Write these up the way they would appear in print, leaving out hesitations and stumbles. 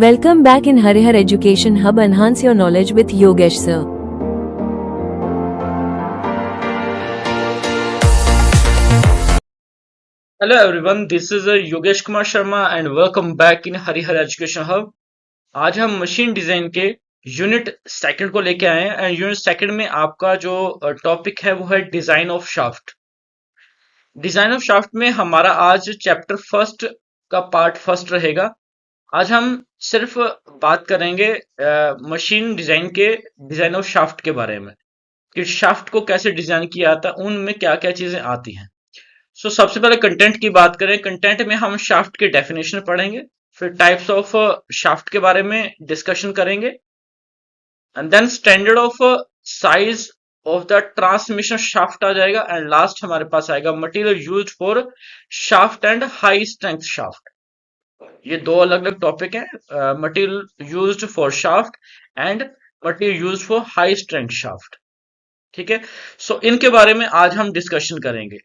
Welcome back in Harihar Education Hub. Enhance your knowledge with Yogesh sir. Hello everyone, this is Yogesh Kumar Sharma and welcome back in Harihar Education Hub. आज हम machine design के unit second को लेके आए हैं and unit second में आपका जो टॉपिक है वो है design of shaft. Design of shaft में हमारा आज चैप्टर फर्स्ट का पार्ट फर्स्ट रहेगा। आज हम सिर्फ बात करेंगे मशीन डिजाइन के डिजाइन ऑफ शाफ्ट के बारे में कि शाफ्ट को कैसे डिजाइन किया जाता है, उनमें क्या क्या चीजें आती हैं। सबसे पहले कंटेंट की बात करें। कंटेंट में हम शाफ्ट के डेफिनेशन पढ़ेंगे, फिर टाइप्स ऑफ शाफ्ट के बारे में डिस्कशन करेंगे and then standard of size of the transmission shaft आ जाएगा एंड लास्ट हमारे पास आएगा material used for shaft and high strength shaft. ये दो अलग अलग टॉपिक हैं, material used for shaft and material used for high strength shaft. ठीक है, इनके बारे में आज हम डिस्कशन करेंगे।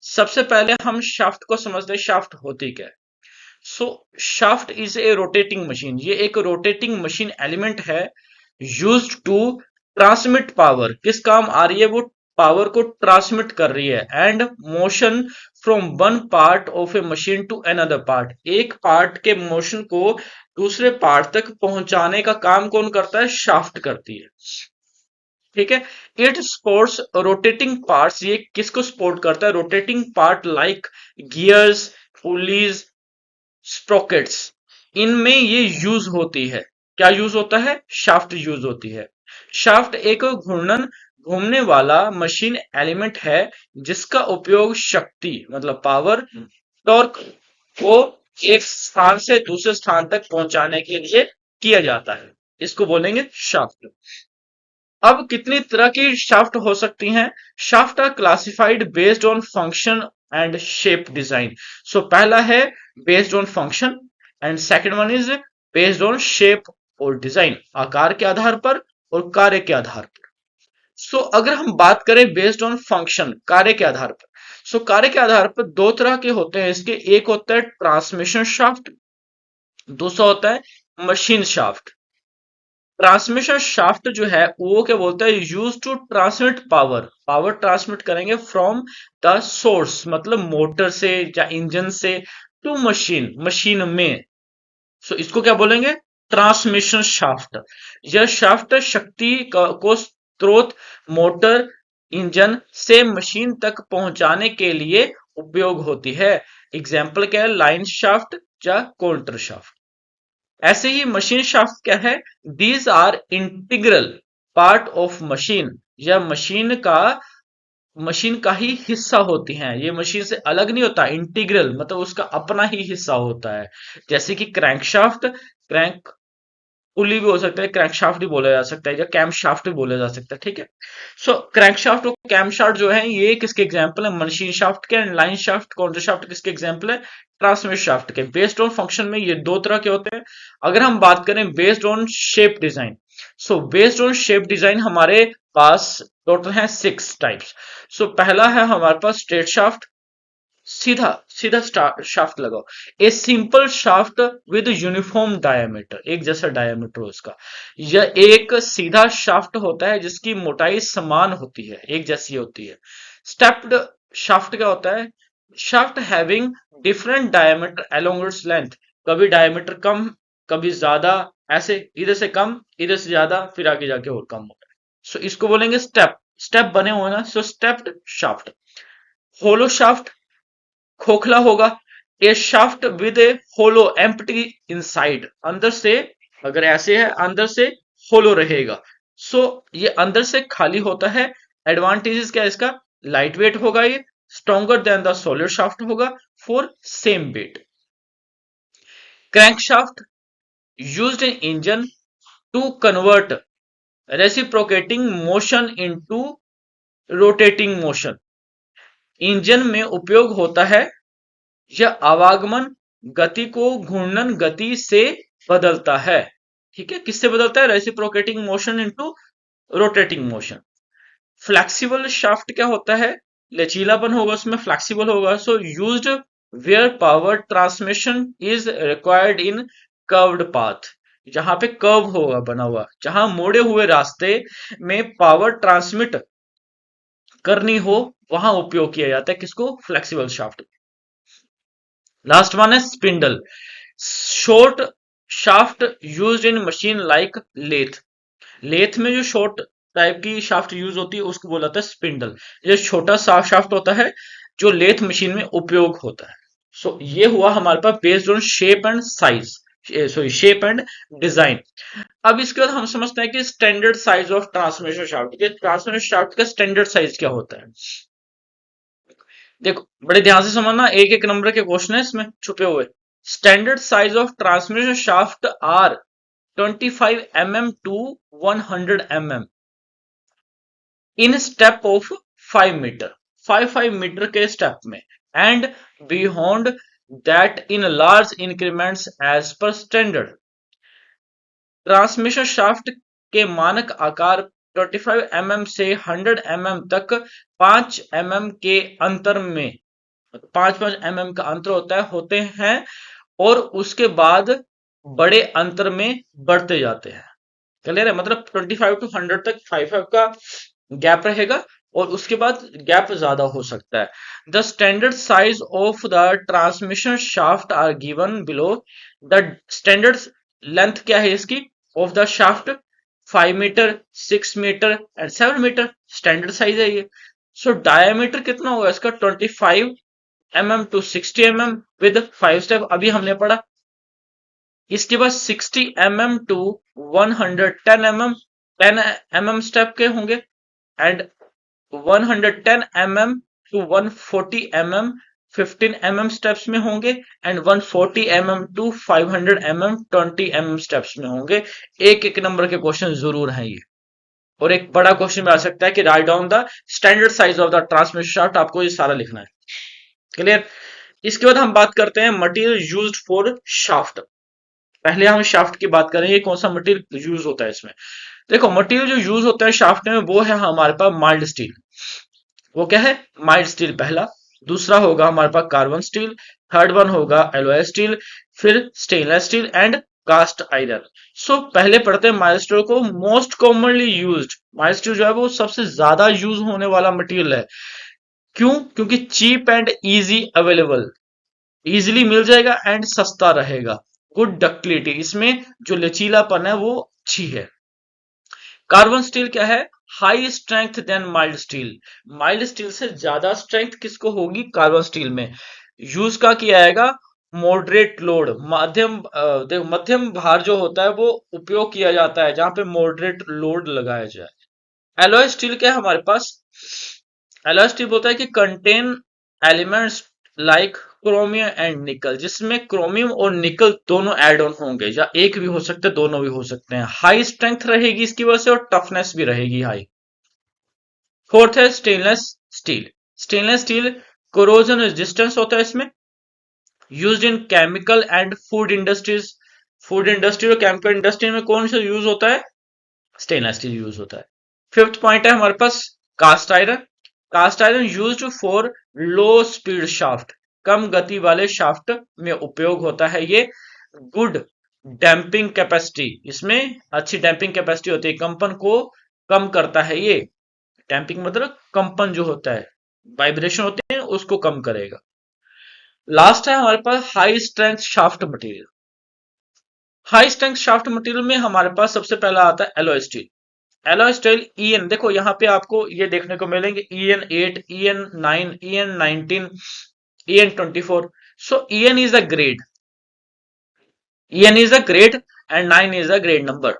सबसे पहले हम शाफ्ट को समझते हैं, शाफ्ट होती क्या है। Shaft is a rotating machine. ये एक रोटेटिंग मशीन एलिमेंट है यूज्ड टू ट्रांसमिट पावर। किस काम आ रही है? वो पावर को ट्रांसमिट कर रही है and motion from one part of a machine to another part. एक पार्ट के मोशन को दूसरे पार्ट तक पहुंचाने का काम कौन करता है? शाफ्ट करती है। ठीक है, इट सपोर्ट्स रोटेटिंग पार्ट्स। ये किसको सपोर्ट करता है? Rotating part like gears, pulleys, स्प्रॉकेट्स। इनमें ये यूज होती है। क्या यूज होता है? शाफ्ट यूज होती है। शाफ्ट एक घूर्णन घूमने वाला मशीन एलिमेंट है जिसका उपयोग शक्ति मतलब पावर, टॉर्क को एक स्थान से दूसरे स्थान तक पहुंचाने के लिए किया जाता है। इसको बोलेंगे शाफ्ट। अब कितनी तरह की शाफ्ट हो सकती हैं? Shaft are classified based on function and shape design. पहला है based on function and second one is based on shape और डिजाइन, आकार के आधार पर और कार्य के आधार पर। अगर हम बात करें बेस्ड ऑन फंक्शन, कार्य के आधार पर, कार्य के आधार पर दो तरह के होते हैं इसके। एक होता है ट्रांसमिशन शाफ्ट, दूसरा होता है मशीन शाफ्ट। ट्रांसमिशन शाफ्ट जो है वो क्या बोलता है? Use to transmit power. Power transmit करेंगे फ्रॉम द सोर्स मतलब मोटर से या इंजन से टू मशीन, मशीन में। इसको क्या बोलेंगे? Transmission shaft. यह शाफ्ट शक्ति को स्रोत मोटर, इंजन से मशीन तक पहुंचाने के लिए उपयोग होती है। एग्जाम्पल क्या है? लाइन शाफ्ट या कोल्टर शाफ्ट। ऐसे ही मशीन शाफ्ट क्या है? These are integral part of machine. यह मशीन का ही हिस्सा होती हैं। ये मशीन से अलग नहीं होता। इंटीग्रल मतलब उसका अपना ही हिस्सा होता है। जैसे कि क्रैंक शाफ्ट, क्रैंक पुली भी हो सकता है, क्रैंक शाफ्ट भी बोला जा सकता है या कैम शाफ्ट भी बोला जा सकता है। ठीक है, क्रैंक शाफ्ट और कैम शाफ्ट जो है ये किसके एग्जाम्पल है? मशीन शाफ्ट के। And line shaft, counter shaft किसके एग्जाम्पल है? ट्रांसमिशन शाफ्ट के। बेस्ड ऑन फंक्शन में ये दो तरह के होते हैं। अगर हम बात करें based on shape design, based on shape design हमारे पास टोटल है 6 टाइप्स। पहला है हमारे पास स्ट्रेट शाफ्ट, सीधा सीधा शाफ्ट लगाओ। A simple shaft with uniform diameter, एक जैसा डायमीटर उसका। यह एक सीधा शाफ्ट होता है जिसकी मोटाई समान होती है, एक जैसी होती है। स्टेप्ड शाफ्ट क्या होता है? Shaft having different diameter along its length. कभी डायमीटर कम, कभी ज्यादा, ऐसे इधर से कम, इधर से ज्यादा, फिर आगे जाके और कम होता है। इसको बोलेंगे स्टेप। स्टेप बने हुए ना, स्टेप्ड शाफ्ट। होलो शाफ्ट खोखला होगा। A shaft with a hollow empty inside. अंदर से अगर ऐसे है, अंदर से होलो रहेगा। ये अंदर से खाली होता है। एडवांटेजेस क्या है इसका? लाइट वेट होगा, ये stronger than the solid shaft होगा for same weight. Crank shaft used in engine to convert reciprocating motion into rotating motion. Engine में उपयोग होता है। यह आवागमन गति को घूर्णन गति से बदलता है। ठीक है, किससे बदलता है? Reciprocating motion into rotating motion. Flexible shaft क्या होता है? लचीलापन होगा उसमें, फ्लेक्सिबल होगा। Used where power transmission is required in curved path. जहां पे कर्व होगा बना हुआ, जहां मोड़े हुए रास्ते में पावर ट्रांसमिट करनी हो, वहां उपयोग किया जाता है किसको? Flexible shaft. लास्ट वन है spindle, short shaft used in machine like lathe. Lathe में जो शॉर्ट टाइप की शाफ्ट यूज होती है उसको बोला जाता है स्पिंडल। ये छोटा सा शाफ्ट होता है जो लेथ मशीन में उपयोग होता है। सो ये हुआ हमारे पास based on shape and size, sorry shape and design. अब इसके बाद हम समझते हैं कि standard size of transmission shaft, के ट्रांसमिशन शाफ्ट का स्टैंडर्ड साइज क्या होता है। देखो बड़े ध्यान से समझना, एक एक नंबर के क्वेश्चन है इसमें छुपे हुए। Standard size of transmission shaft are 25 mm to 100 mm in step of 5 metre, 5 metre के स्टेप में, and beyond that in large increments as per standard. Transmission shaft के मानक आकार 25 mm से 100 mm तक 5 mm के अंतर में, 5-5 mm का अंतर होते हैं, और उसके बाद बड़े अंतर में बढ़ते जाते हैं। क्लियर है? मतलब 25 टू 100 तक 5 का गैप रहेगा और उसके बाद गैप ज्यादा हो सकता है। The standard size of the transmission shaft are given below. The standard length क्या है इसकी of the shaft? 5 metre, 6 metre and 7 metre standard size है ये। सो डायमीटर कितना होगा इसका? 25 mm to 60 mm with 5 step, अभी हमने पढ़ा। इसके बाद 60 mm to 110 mm 10 mm step के होंगे, and 110 mm to 140 mm 15 mm steps में होंगे, and 140 mm to 500 mm 20 mm steps में होंगे। एक एक नंबर के क्वेश्चन जरूर हैं ये। और एक बड़ा क्वेश्चन में आ सकता है कि write down the standard size of the transmission shaft, आपको ये सारा लिखना है। क्लियर? इसके बाद हम बात करते हैं मटेरियल यूज्ड फॉर शाफ्ट। पहले हम शाफ्ट की बात करेंगे कौन सा मटेरियल यूज होता है इसमें। देखो मटेरियल जो यूज होता है शाफ्ट में वो है हमारे पास माइल्ड स्टील। वो क्या है? माइल्ड स्टील पहला। दूसरा होगा हमारे पास कार्बन स्टील। थर्ड वन होगा एलॉय स्टील। फिर stainless steel and cast iron. So पहले पढ़ते हैं माइल्ड स्टील को। Most commonly used mild steel जो है वो सबसे ज्यादा यूज होने वाला मटेरियल है। क्यों? क्योंकि cheap and easy available, easily मिल जाएगा एंड सस्ता रहेगा। गुड डक्टिलिटी, इसमें जो लचीलापन है वो अच्छी है। कार्बन स्टील क्या है? High strength than mild steel. Mild steel से ज्यादा स्ट्रेंथ किसको होगी? कार्बन स्टील में। यूज का किया जाएगा मॉडरेट लोड, देखो मध्यम भार जो होता है वो उपयोग किया जाता है जहां पे मॉडरेट लोड लगाया जाए। एलॉय स्टील क्या है हमारे पास? एलॉय स्टील बोलता है कि contain elements like chromium and निकल, जिसमें क्रोमियम और निकल दोनों एड ऑन होंगे, या एक भी हो सकते हैं, दोनों भी हो सकते हैं। हाई स्ट्रेंथ रहेगी इसकी वजह से और टफनेस भी रहेगी हाई। फोर्थ है stainless steel. Stainless steel corrosion resistance होता है इसमें। Used in chemical and food industries. Food industry और केमिकल इंडस्ट्री में कौन सा यूज होता है? स्टेनलेस स्टील यूज होता है। फिफ्थ पॉइंट है हमारे पास cast iron. Cast iron used for low speed shaft, कम गति वाले शाफ्ट में उपयोग होता है ये। गुड डैम्पिंग कैपेसिटी, इसमें अच्छी डैम्पिंग कैपेसिटी होती है, कंपन को कम करता है ये। डैम्पिंग मतलब कंपन जो होता है, वाइब्रेशन होते हैं उसको कम करेगा। लास्ट है हमारे पास high strength shaft material. High strength shaft material में हमारे पास सबसे पहला आता है alloy steel. Alloy steel EN, देखो यहाँ पे आपको ये देखने को मिलेंगे EN 8, EN 9, EN 19, EN 24। So EN is a grade, EN is a grade and 9 is a grade number,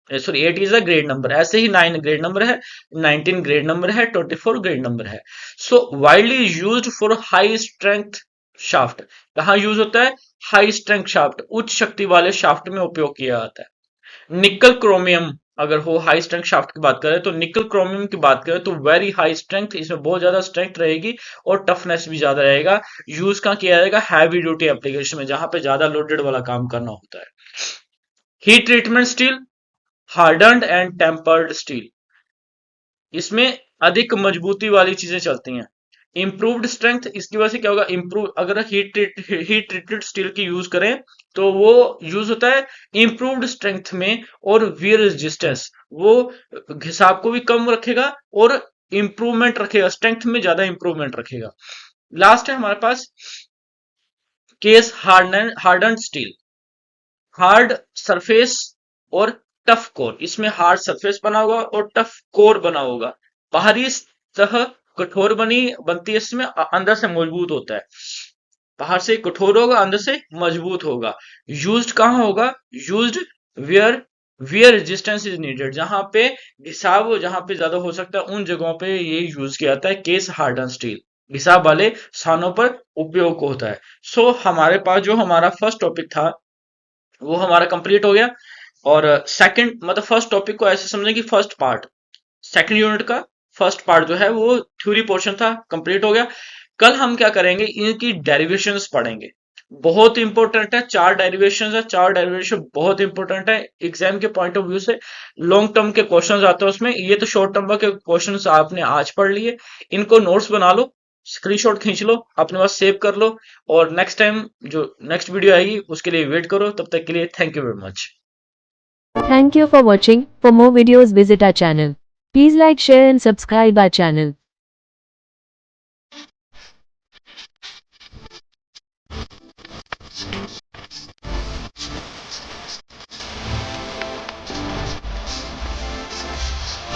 sorry 8 is a grade number. ऐसे ही 9 ग्रेड नंबर है, 19 ग्रेड नंबर है, 24 ग्रेड नंबर है। सो widely used for high strength shaft. कहाँ use होता है? High strength shaft, उच्च शक्ति वाले शाफ्ट में उपयोग किया जाता है। निकल क्रोमियम, अगर हो हाई स्ट्रेंथ शाफ्ट की बात करें तो निकल क्रोमियम की बात करें तो वेरी हाई स्ट्रेंथ, इसमें बहुत ज्यादा स्ट्रेंथ रहेगी और टफनेस भी ज्यादा रहेगा। यूज कहाँ किया जाएगा? हैवी ड्यूटी एप्लीकेशन में, जहां पे ज्यादा लोडेड वाला काम करना होता है। Heat treatment steel, hardened and tempered steel, इसमें अधिक मजबूती वाली चीजें चलती हैं। इम्प्रूव्ड स्ट्रेंथ, इसकी वजह से क्या होगा, इम्प्रूव, अगर हीट ट्रीटेड स्टील की यूज करें तो वो यूज होता है इम्प्रूव्ड स्ट्रेंथ में, और वियर रेजिस्टेंस वो घिसाव को भी कम रखेगा और इम्प्रूवमेंट रखेगा, स्ट्रेंथ में ज्यादा इम्प्रूवमेंट रखेगा। लास्ट है हमारे पास case harden steel, hard surface और टफ कोर। इसमें हार्ड सरफेस बना होगा और टफ कोर बना होगा। बाहरी सतह कठोर बनती है, इसमें अंदर से मजबूत होता है। बाहर से कठोर होगा, अंदर से मजबूत होगा। यूज्ड कहाँ होगा, used where wear resistance is needed, जहां पे घिसाव जहां पे ज्यादा हो सकता है उन जगहों पे ये यूज किया जाता है केस हार्डन स्टील, घिसाव वाले स्थानों पर उपयोग होता है। सो हमारे पास जो हमारा फर्स्ट टॉपिक था वो हमारा कंप्लीट हो गया। और सेकंड मतलब फर्स्ट टॉपिक को ऐसे समझें कि फर्स्ट पार्ट, सेकंड यूनिट का फर्स्ट पार्ट जो है वो थ्योरी पोर्शन था, कंप्लीट हो गया। कल हम क्या करेंगे, इनकी डेरिवेशंस पढ़ेंगे। बहुत इंपॉर्टेंट है, 4 डेरिवेशंस है, 4 डेरिवेशन बहुत इंपॉर्टेंट है एग्जाम के पॉइंट ऑफ व्यू से। लॉन्ग टर्म के क्वेश्चंस आते हैं उसमें, ये तो शॉर्ट टर्म के क्वेश्चंस आपने आज पढ़ लिए। इनको नोट्स बना लो, स्क्रीनशॉट खींच लो, अपने पास सेव कर लो, और नेक्स्ट टाइम जो नेक्स्ट वीडियो आएगी उसके लिए वेट करो। तब तक के लिए thank you very much. Thank you for watching. For more videos visit our channel. Please like, share and subscribe our channel.